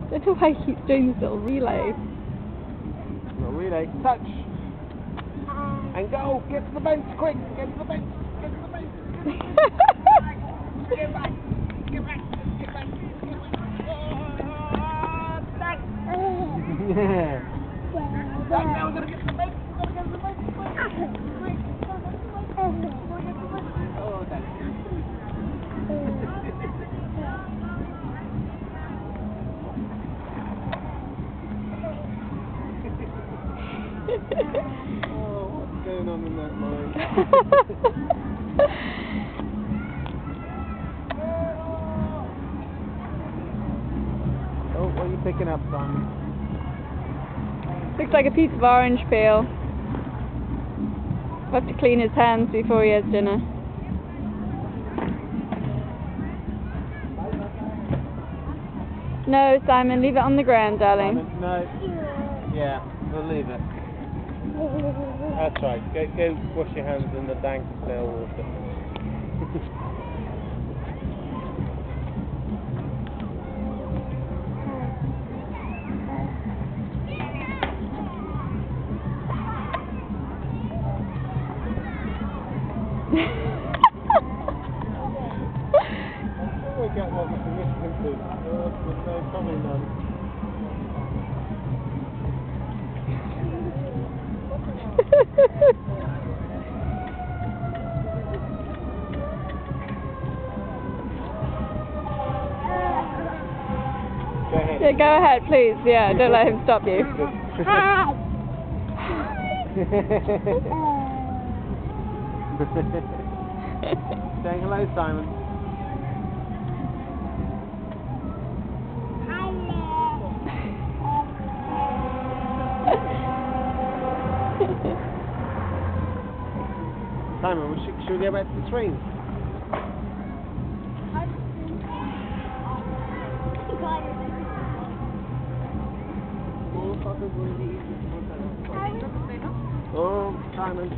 don't know why he keeps doing this little relay. Little relay, touch! And go! Get to the bench, quick! Get to the bench! Get to the bench! Get back! Get back! Get back! Get back! Yeah! Now we're gonna get to the bench! We're gonna get to the bench! Quick! Quick! Oh, that's good. Oh, what's going on in that mind? Oh, what are you picking up, Simon? Looks like a piece of orange peel. We'll have to clean his hands before he has dinner. No, Simon, leave it on the ground, darling. Simon, no. Yeah, we'll leave it. That's right. Go wash your hands in the dank stale water. We get what we can listen to. There's no comment on. Go ahead. Yeah, go ahead, please. Yeah, don't let him stop you. Saying hello, Simon. Simon, should we go back to the train? Oh, Simon.